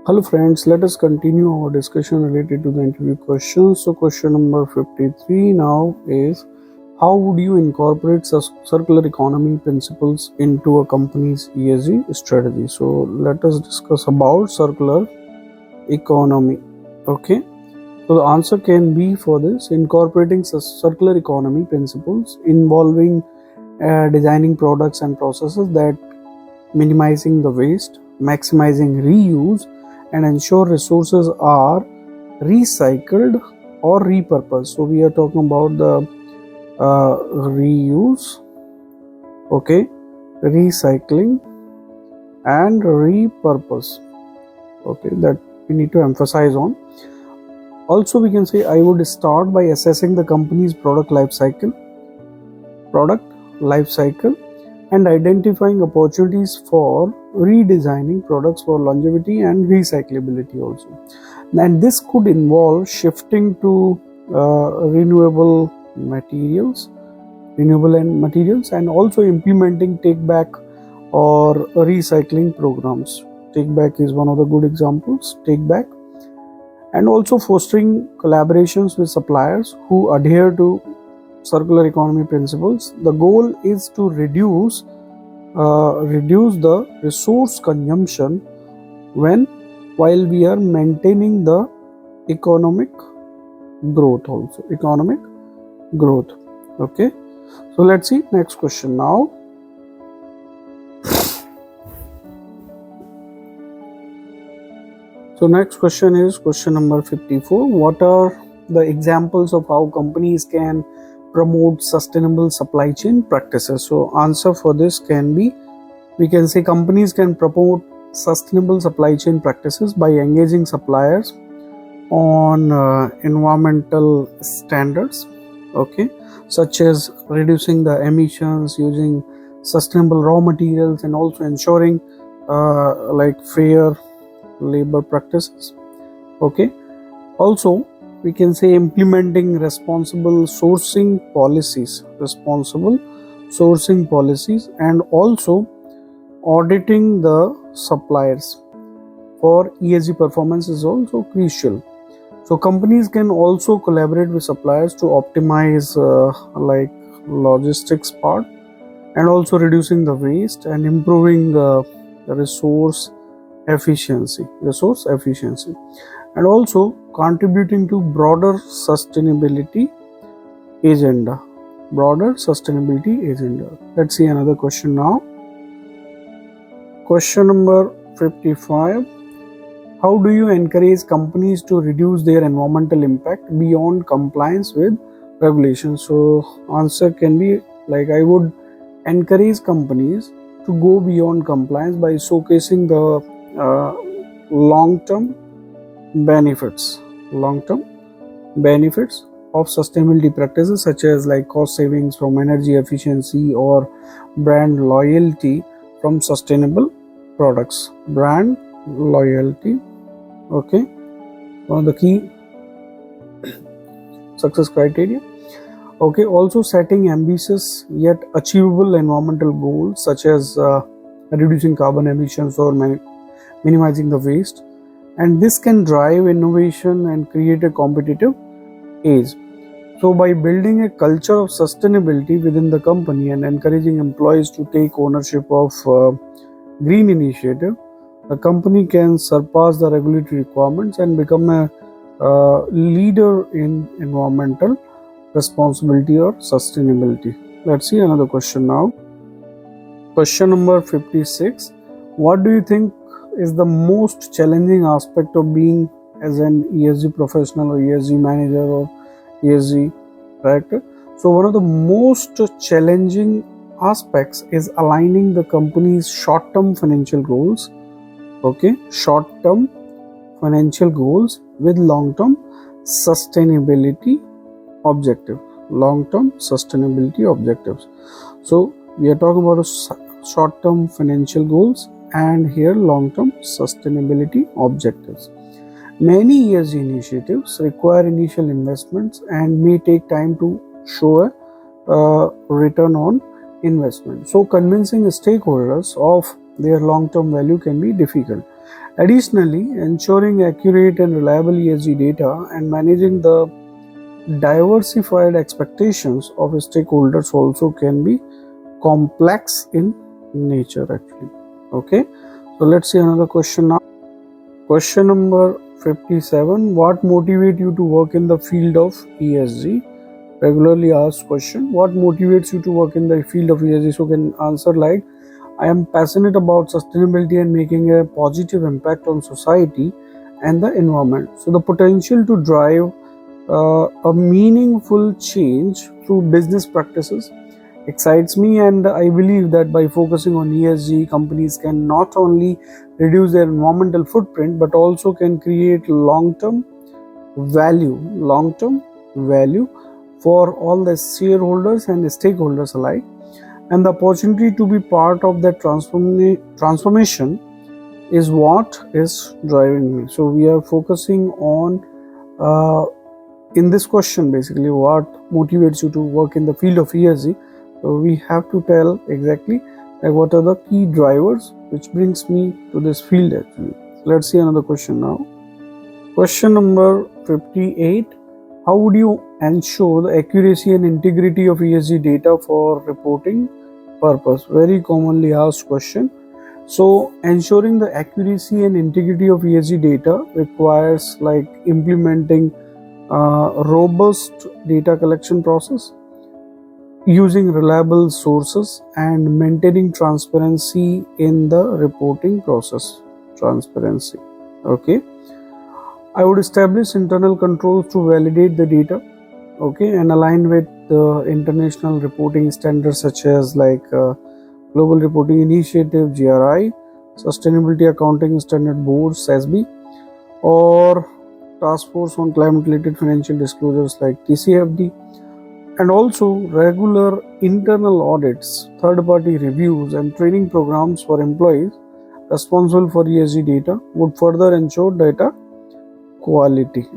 Hello friends, let us continue our discussion related to the interview questions. So question number 53 now is, how would you incorporate circular economy principles into a company's ESG strategy? So let us discuss about circular economy. Okay, so the answer can be for this: incorporating circular economy principles involving designing products and processes that minimizing the waste, maximizing reuse, and ensure resources are recycled or repurposed. So we are talking about the reuse, okay, recycling and repurpose. Okay, that we need to emphasize on. Also, we can say I would start by assessing the company's product life cycle, and identifying opportunities for redesigning products for longevity and recyclability also. And this could involve shifting to renewable materials, and also implementing take back or recycling programs. Take back is one of the good examples, take back, and also fostering collaborations with suppliers who adhere to circular economy principles. The goal is to reduce the resource consumption while we are maintaining the economic growth also. Okay, so let's see next question now. So next question is question number 54. What are the examples of how companies can promote sustainable supply chain practices? So answer for this can be, we can say companies can promote sustainable supply chain practices by engaging suppliers on environmental standards, okay, such as reducing the emissions, using sustainable raw materials, and also ensuring like fair labor practices. Okay, also we can say implementing responsible sourcing policies, and also auditing the suppliers for ESG performance is also crucial. So companies can also collaborate with suppliers to optimize like logistics part, and also reducing the waste and improving the resource efficiency, and also contributing to broader sustainability agenda. Let's see another question now. Question number 55. How do you encourage companies to reduce their environmental impact beyond compliance with regulations? So answer can be like, I would encourage companies to go beyond compliance by showcasing the long-term benefits of sustainability practices, such as like cost savings from energy efficiency or brand loyalty from sustainable products. Brand loyalty, okay, one of the key success criteria. Okay, also setting ambitious yet achievable environmental goals, such as reducing carbon emissions or minimizing the waste, and this can drive innovation and create a competitive edge. So by building a culture of sustainability within the company and encouraging employees to take ownership of green initiative, the company can surpass the regulatory requirements and become a leader in environmental responsibility or sustainability. Let's see another question now. Question number 56. What do you think is the most challenging aspect of being as an ESG professional or ESG manager or ESG director? So one of the most challenging aspects is aligning the company's short-term financial goals, okay, with long-term sustainability objectives. So we are talking about short-term financial goals and here long-term sustainability objectives. Many ESG initiatives require initial investments and may take time to show a return on investment. So convincing stakeholders of their long-term value can be difficult. Additionally, ensuring accurate and reliable ESG data and managing the diversified expectations of stakeholders also can be complex in nature actually. Okay, so let's see another question now. Question number 57. What motivates you to work in the field of ESG? Regularly asked question. What motivates you to work in the field of ESG? So can answer like, I am passionate about sustainability and making a positive impact on society and the environment. So the potential to drive a meaningful change through business practices excites me, and I believe that by focusing on ESG, companies can not only reduce their environmental footprint but also can create long-term value for all the shareholders and stakeholders alike. And the opportunity to be part of that transformation is what is driving me. So we are focusing on in this question basically what motivates you to work in the field of ESG. So we have to tell exactly like what are the key drivers which brings me to this field actually. So let's see another question now. Question number 58. How would you ensure the accuracy and integrity of ESG data for reporting purpose? Very commonly asked question. So ensuring the accuracy and integrity of ESG data requires like implementing robust data collection process, using reliable sources, and maintaining transparency in the reporting process. Transparency. Okay. I would establish internal controls to validate the data, okay, and align with the international reporting standards such as like Global Reporting Initiative (GRI), Sustainability Accounting Standard Board (SASB), or Task Force on Climate-related Financial Disclosures like TCFD, and also regular internal audits, third-party reviews, and training programs for employees responsible for ESG data would further ensure data quality.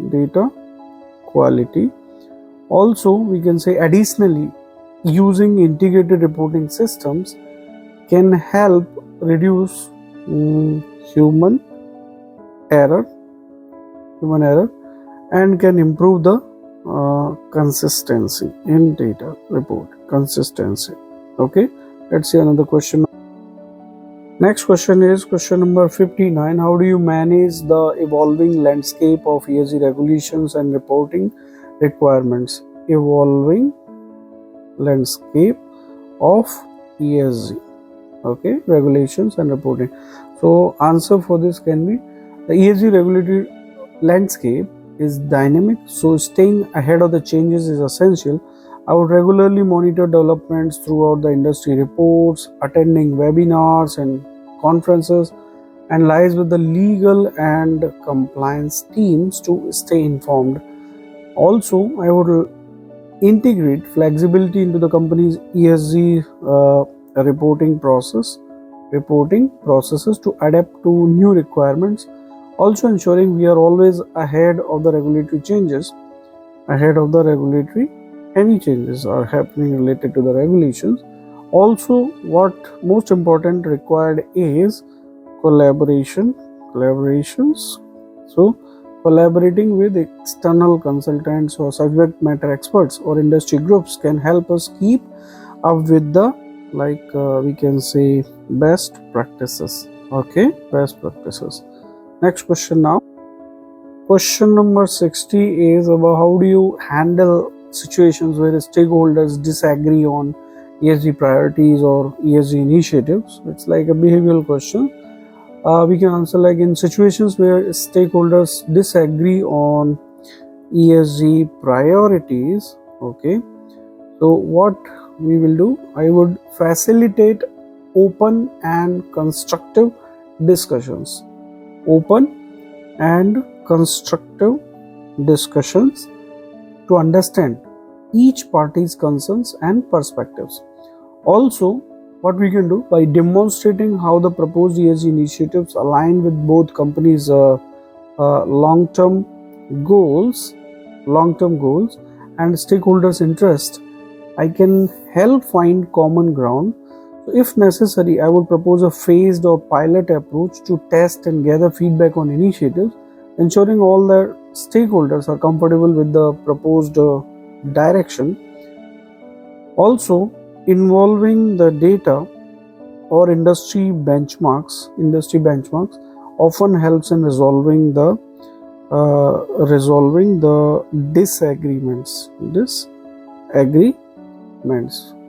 Also, we can say additionally, using integrated reporting systems can help reduce human error and can improve the consistency in data report. Consistency. Okay, let's see another question. Next question is question number 59. How do you manage the evolving landscape of ESG regulations and reporting requirements? Evolving landscape of ESG, okay, regulations and reporting. So answer for this can be the ESG regulatory landscape is dynamic, so staying ahead of the changes is essential. I would regularly monitor developments throughout the industry reports, attending webinars and conferences, and liaise with the legal and compliance teams to stay informed. Also, I would integrate flexibility into the company's ESG reporting processes to adapt to new requirements, also ensuring we are always ahead of the regulatory changes, any changes are happening related to the regulations. Also, what most important required is collaborations. So collaborating with external consultants or subject matter experts or industry groups can help us keep up with the we can say best practices. Okay, best practices. Next question now. Question number 60 is about how do you handle situations where stakeholders disagree on ESG priorities or ESG initiatives. It's like a behavioral question. We can answer like in situations where stakeholders disagree on ESG priorities. Okay, so what we will do, I would facilitate open and constructive discussions. To understand each party's concerns and perspectives. Also, what we can do by demonstrating how the proposed ESG initiatives align with both companies' long-term goals and stakeholders' interest, I can help find common ground. If necessary, I would propose a phased or pilot approach to test and gather feedback on initiatives, ensuring all the stakeholders are comfortable with the proposed direction. Also, involving the data or industry benchmarks often helps in resolving the disagreements.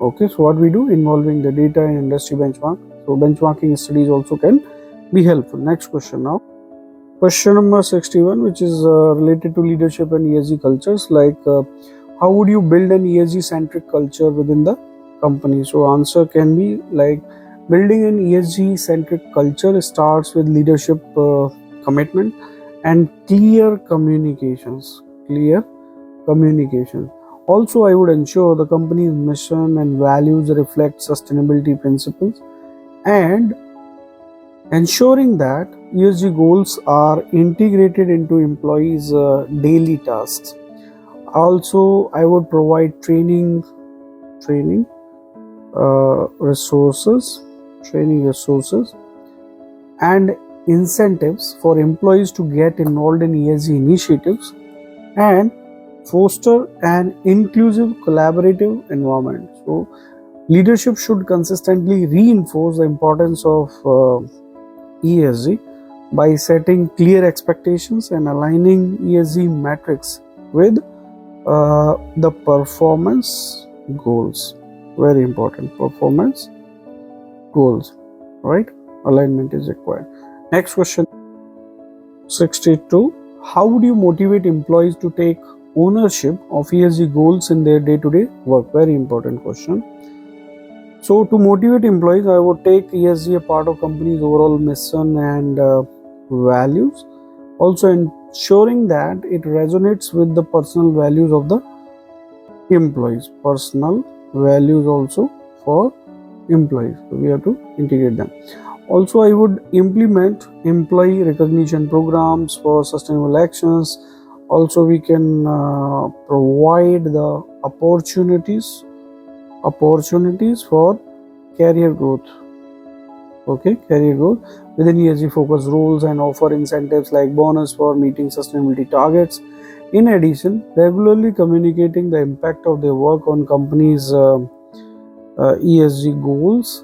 Okay, so what we do, involving the data in industry benchmark. So benchmarking studies also can be helpful. Next question now. Question number 61, which is related to leadership and ESG cultures, like how would you build an ESG centric culture within the company? So answer can be like, building an ESG centric culture starts with leadership commitment and clear communications. Also, I would ensure the company's mission and values reflect sustainability principles, and ensuring that ESG goals are integrated into employees' daily tasks. Also, I would provide training resources, and incentives for employees to get involved in ESG initiatives, and foster an inclusive, collaborative environment. So, leadership should consistently reinforce the importance of ESG by setting clear expectations and aligning ESG metrics with the performance goals. Very important, performance goals, right? Alignment is required. Next question, 62. How would you motivate employees to take ownership of ESG goals in their day-to-day work? Very important question. So to motivate employees, I would take ESG a part of company's overall mission and values, also ensuring that it resonates with the personal values of the employees. Personal values also for employees, so we have to integrate them. Also, I would implement employee recognition programs for sustainable actions. Also, we can provide the opportunities for career growth. Okay, career growth within ESG focused roles, and offer incentives like bonus for meeting sustainability targets. In addition, regularly communicating the impact of their work on companies' ESG goals,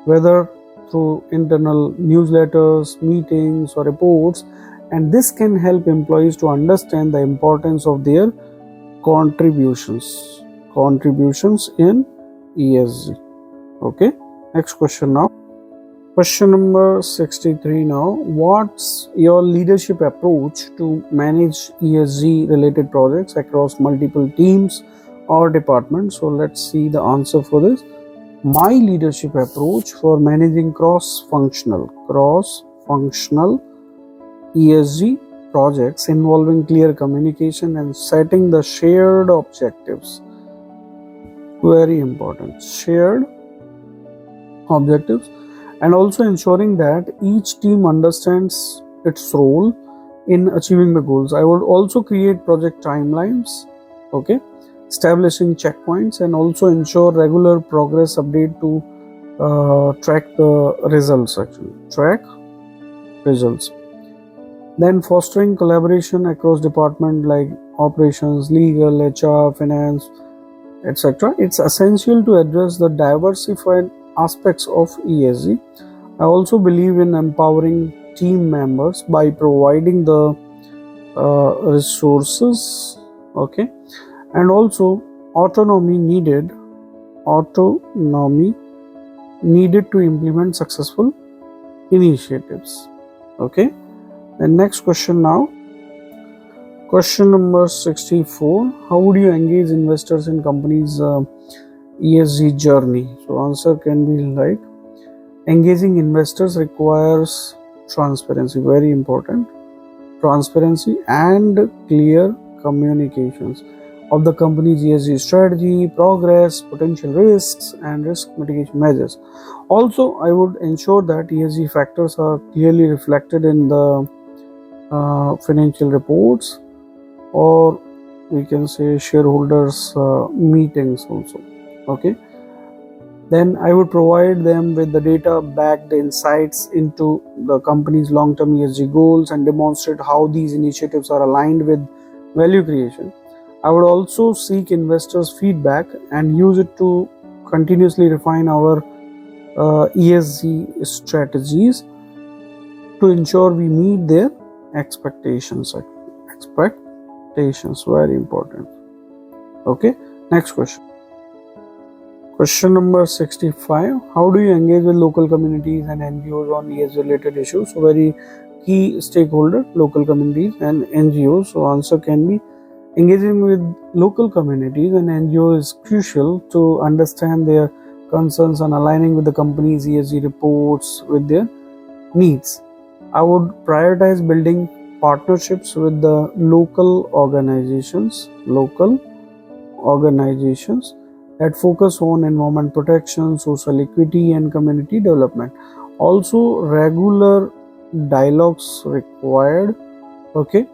whether through internal newsletters, meetings, or reports, and this can help employees to understand the importance of their contributions in ESG. Okay, next question now. Question number 63 now. What's your leadership approach to manage ESG related projects across multiple teams or departments? So let's see the answer for this. My leadership approach for managing cross-functional ESG projects involving clear communication and setting the shared objectives. Very important, shared objectives, and also ensuring that each team understands its role in achieving the goals. I would also create project timelines, okay, establishing checkpoints, and also ensure regular progress update to track the results. Then fostering collaboration across departments like operations, legal, HR, finance, etc. It's essential to address the diversified aspects of ESG. I also believe in empowering team members by providing the resources, okay, and also autonomy needed to implement successful initiatives. Okay, and next question now. Question number 64. How would you engage investors in companies' ESG journey? So answer can be like, engaging investors requires transparency, very important, transparency and clear communications of the company's ESG strategy, progress, potential risks, and risk mitigation measures. Also, I would ensure that ESG factors are clearly reflected in the financial reports, or we can say shareholders meetings also. Okay, Then I would provide them with the data backed insights into the company's long-term ESG goals and demonstrate how these initiatives are aligned with value creation. I would also seek investors' feedback and use it to continuously refine our ESG strategies to ensure we meet their expectations. Expectations, very important. Okay, next question. Question number 65. How do you engage with local communities and NGOs on ESG related issues? So very key stakeholder, local communities and NGOs. So answer can be engaging with local communities and NGOs is crucial to understand their concerns and aligning with the company's ESG reports with their needs. I would prioritize building partnerships with the local organizations that focus on environment protection, social equity, and community development. Also, regular dialogues required, okay,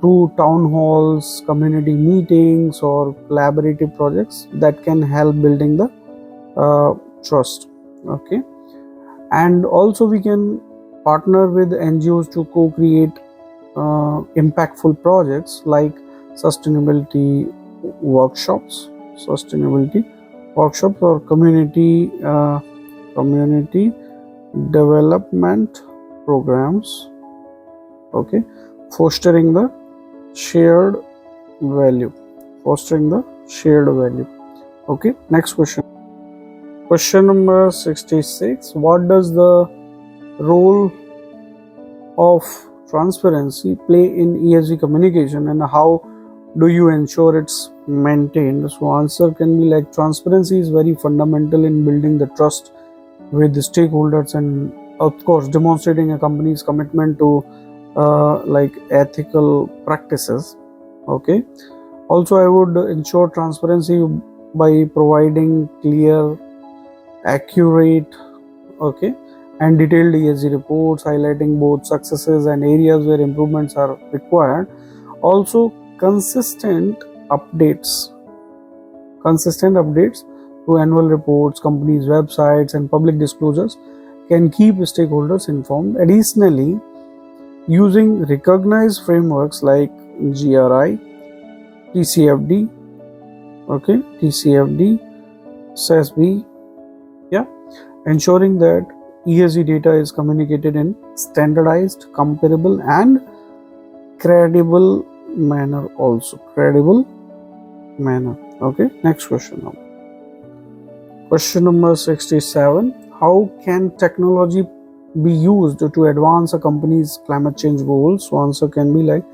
through town halls, community meetings, or collaborative projects that can help building the trust, okay. And also, we can partner with NGOs to co-create impactful projects like sustainability workshops or community development programs, okay, fostering the shared value. Okay, next question. Question number 66. What does the role of transparency play in ESG communication, and how do you ensure it's maintained? So answer can be like transparency is very fundamental in building the trust with the stakeholders and of course demonstrating a company's commitment to like ethical practices, okay. Also, I would ensure transparency by providing clear, accurate, okay, and detailed ESG reports highlighting both successes and areas where improvements are required. Also, consistent updates through annual reports, companies' websites, and public disclosures can keep stakeholders informed. Additionally, using recognized frameworks like GRI, TCFD, SASB, yeah, ensuring that ESG data is communicated in standardized, comparable, and credible manner. Okay, next question now. Question number 67. How can technology be used to advance a company's climate change goals? So answer can be like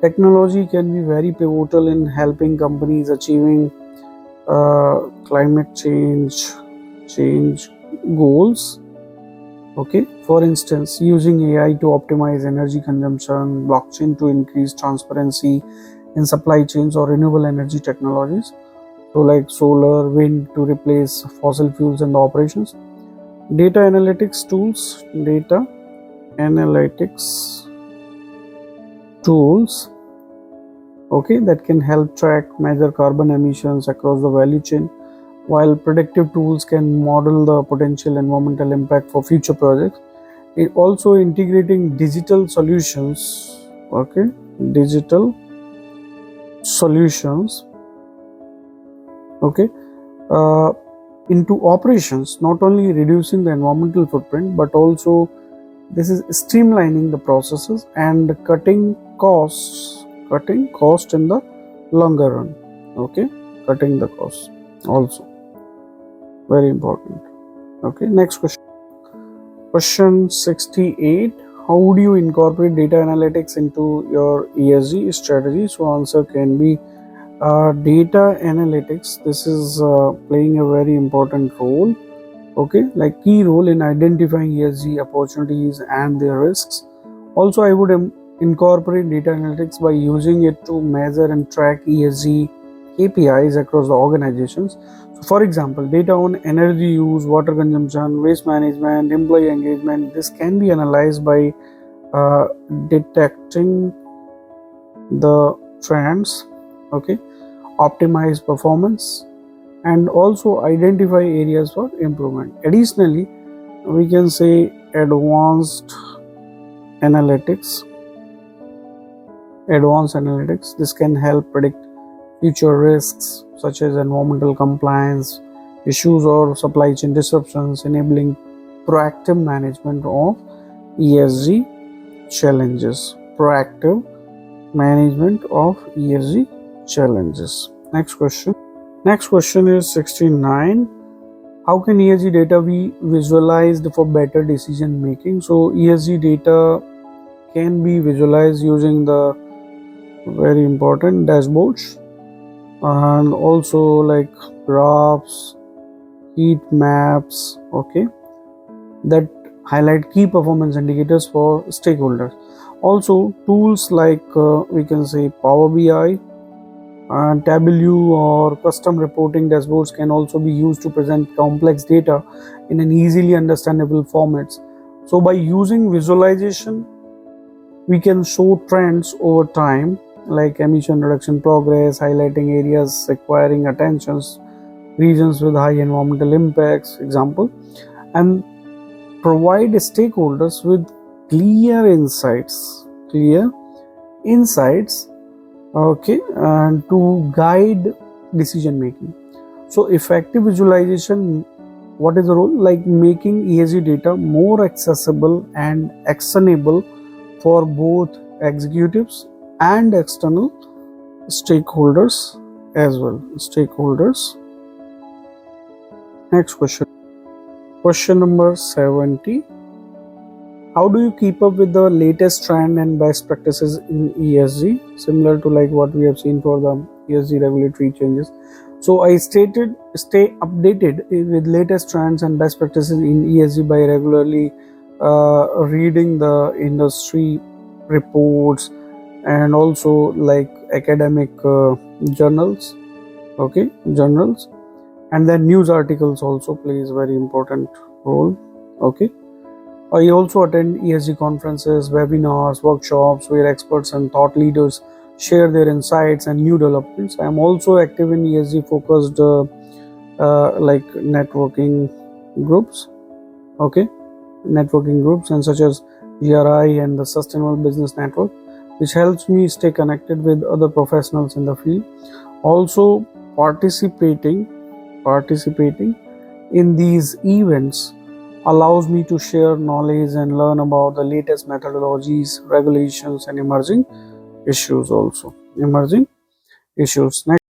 technology can be very pivotal in helping companies achieving climate change goals, okay. For instance, using AI to optimize energy consumption, blockchain to increase transparency in supply chains, or renewable energy technologies, so like solar, wind to replace fossil fuels in the operations. Data analytics tools, okay, that can help track, measure carbon emissions across the value chain, while predictive tools can model the potential environmental impact for future projects. It also integrating digital solutions, okay, okay, into operations, not only reducing the environmental footprint but also this is streamlining the processes and cutting cost in the longer run, okay, cutting the costs also very important. Okay, next question 68. How would you incorporate data analytics into your ESG strategy? So answer can be data analytics. This is playing a very important role, okay, like key role in identifying ESG opportunities and their risks. Also, I would incorporate data analytics by using it to measure and track ESG KPIs across the organizations. So for example, data on energy use, water consumption, waste management, employee engagement, this can be analyzed by detecting the trends, okay, optimize performance and also identify areas for improvement. Additionally, we can say advanced analytics. This can help predict future risks such as environmental compliance issues or supply chain disruptions, enabling proactive management of ESG challenges. Proactive management of ESG challenges. Next question. Next question is 69. How can ESG data be visualized for better decision making? So ESG data can be visualized using the very important dashboards and also like graphs, heat maps, okay, that highlight key performance indicators for stakeholders. Also tools like we can say Power BI and Tableau or custom reporting dashboards can also be used to present complex data in an easily understandable formats. So by using visualization, we can show trends over time like emission reduction progress, highlighting areas requiring attentions, regions with high environmental impacts, example, and provide stakeholders with clear insights, okay, and to guide decision making. So effective visualization, what is the role? Like making ESG data more accessible and actionable for both executives and external stakeholders as well. Next question. Question number 70. How do you keep up with the latest trend and best practices in ESG? Similar to like what we have seen for the ESG regulatory changes. So I stated stay updated with latest trends and best practices in ESG by regularly reading the industry reports and also like academic journals, and then news articles also plays very important role, okay. I also attend ESG conferences, webinars, workshops where experts and thought leaders share their insights and new developments. I am also active in ESG focused like networking groups, okay, and such as GRI and the Sustainable Business Network, which helps me stay connected with other professionals in the field. Also participating in these events allows me to share knowledge and learn about the latest methodologies, regulations, and emerging issues. Next